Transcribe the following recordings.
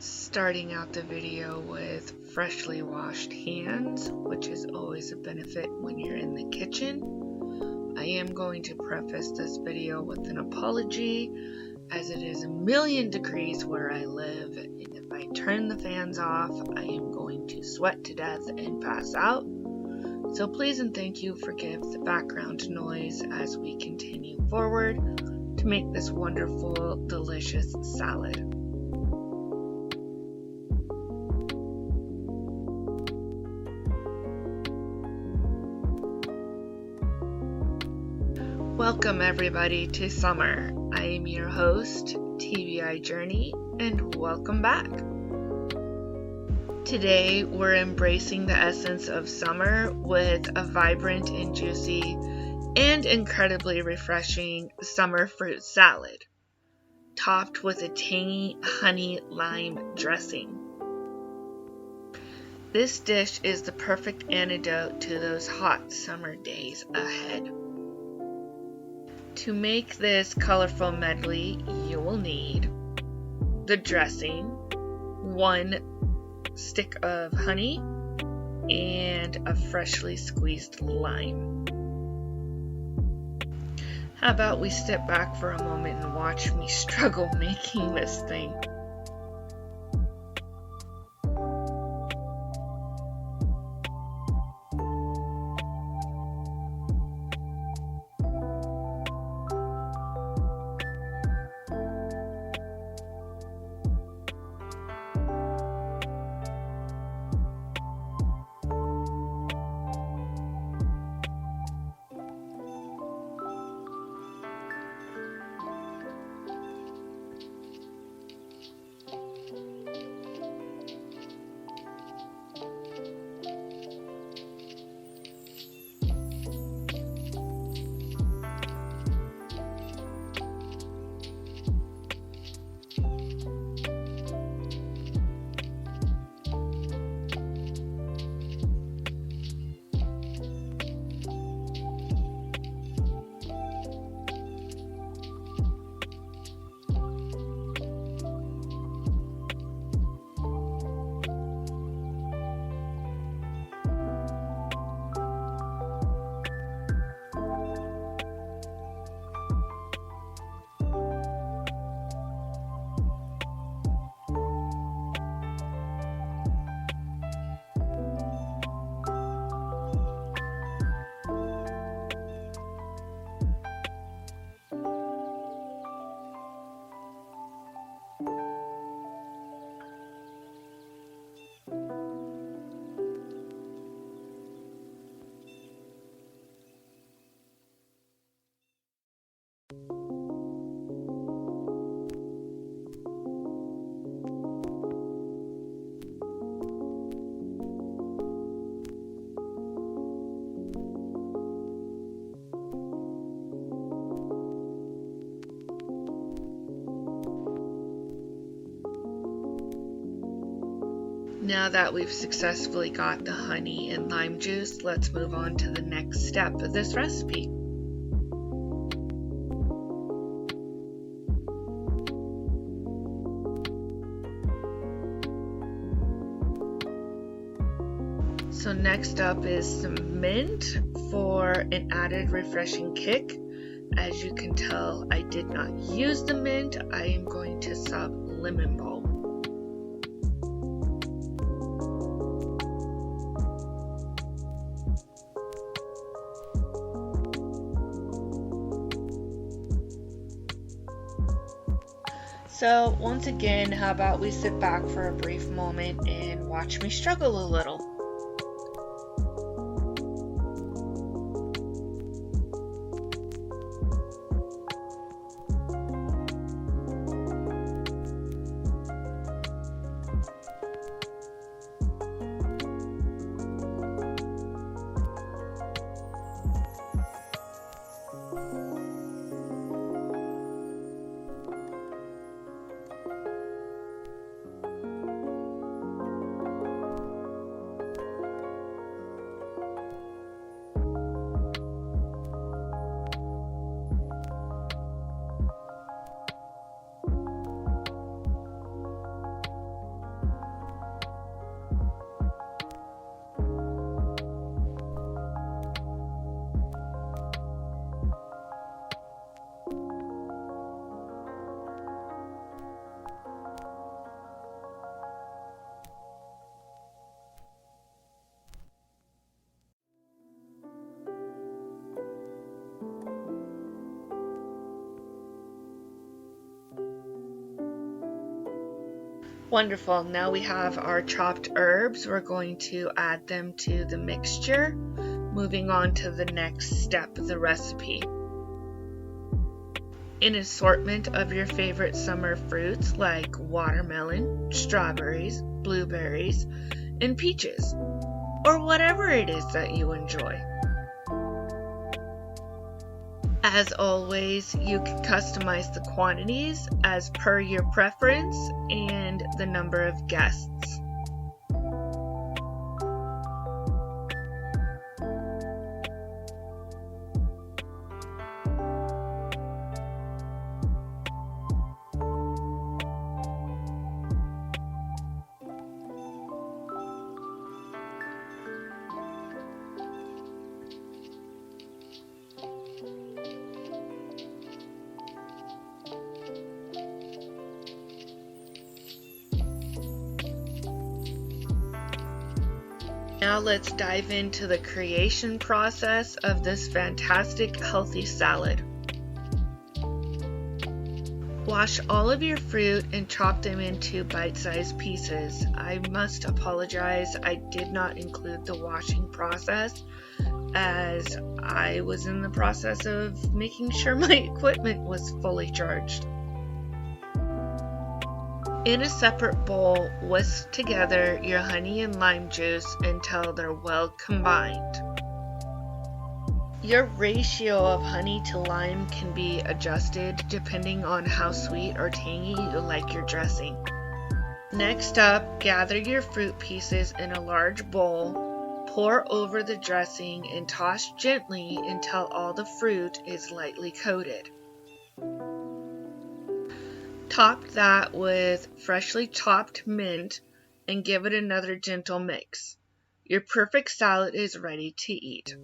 Starting out the video with freshly washed hands, which is always a benefit when you're in the kitchen. I am going to preface this video with an apology, as it is 1,000,000 degrees where I live, and if I turn the fans off, I am going to sweat to death and pass out. So please and thank you forgive the background noise as we continue forward to make this wonderful, delicious salad. Welcome everybody to summer. I am your host, TBI Journey, and welcome back. Today we're embracing the essence of summer with a vibrant and juicy and incredibly refreshing summer fruit salad, topped with a tangy honey lime dressing. This dish is the perfect antidote to those hot summer days ahead. To make this colorful medley, you will need the dressing, 1 stick of honey, and a freshly squeezed lime. How about we step back for a moment and watch me struggle making this thing? Now that we've successfully got the honey and lime juice, let's move on to the next step of this recipe. So next up is some mint for an added refreshing kick. As you can tell, I did not use the mint. I am going to sub lemon balm. So once again, how about we sit back for a brief moment and watch me struggle a little. Wonderful. Now we have our chopped herbs. We're going to add them to the mixture, moving on to the next step of the recipe. An assortment of your favorite summer fruits like watermelon, strawberries, blueberries, and peaches, or whatever it is that you enjoy. As always, you can customize the quantities as per your preference and the number of guests. Now let's dive into the creation process of this fantastic healthy salad. Wash all of your fruit and chop them into bite-sized pieces. I must apologize, I did not include the washing process as I was in the process of making sure my equipment was fully charged. In a separate bowl, whisk together your honey and lime juice until they're well combined. Your ratio of honey to lime can be adjusted depending on how sweet or tangy you like your dressing. Next up, gather your fruit pieces in a large bowl, pour over the dressing and toss gently until all the fruit is lightly coated. Top that with freshly chopped mint and give it another gentle mix. Your perfect salad is ready to eat.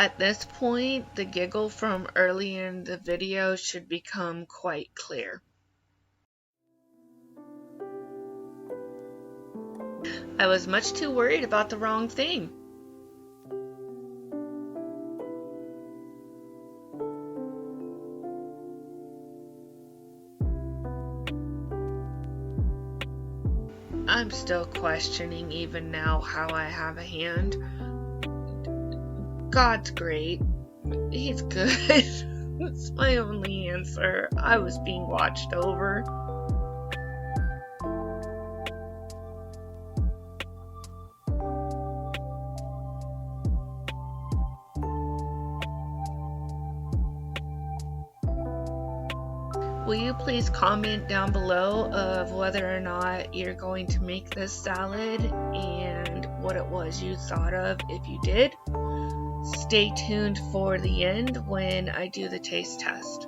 At this point, the giggle from early in the video should become quite clear. I was much too worried about the wrong thing. I'm still questioning even now how I have a hand. God's great. He's good. That's my only answer. I was being watched over. Will you please comment down below of whether or not you're going to make this salad and what it was you thought of if you did? Stay tuned for the end when I do the taste test.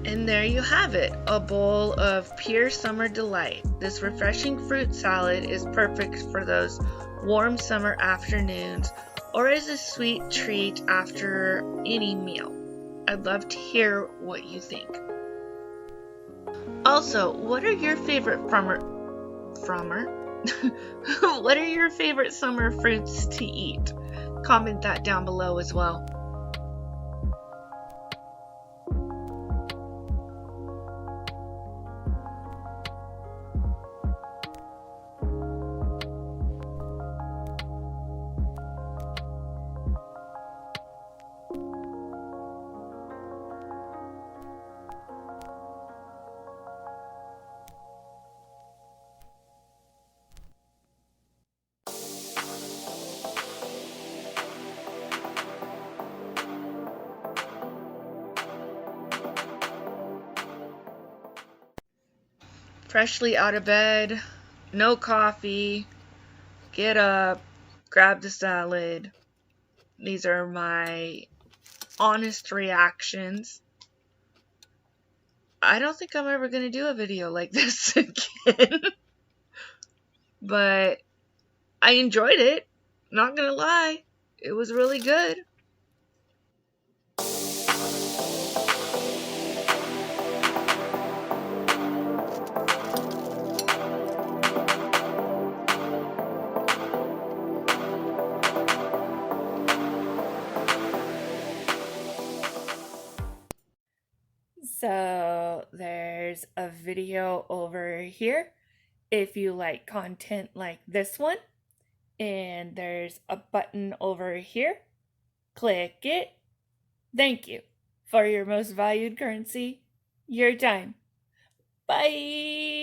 And there you have it, a bowl of pure summer delight. This refreshing fruit salad is perfect for those warm summer afternoons or as a sweet treat after any meal. I'd love to hear what you think. Also, what are your favorite what are your favorite summer fruits to eat? Comment that down below as well. Freshly out of bed, no coffee, get up, grab the salad. These are my honest reactions. I don't think I'm ever going to do a video like this again. But I enjoyed it. Not going to lie. It was really good. So there's a video over here if you like content like this one. And there's a button over here. Click it. Thank you for your most valued currency, your time. Bye!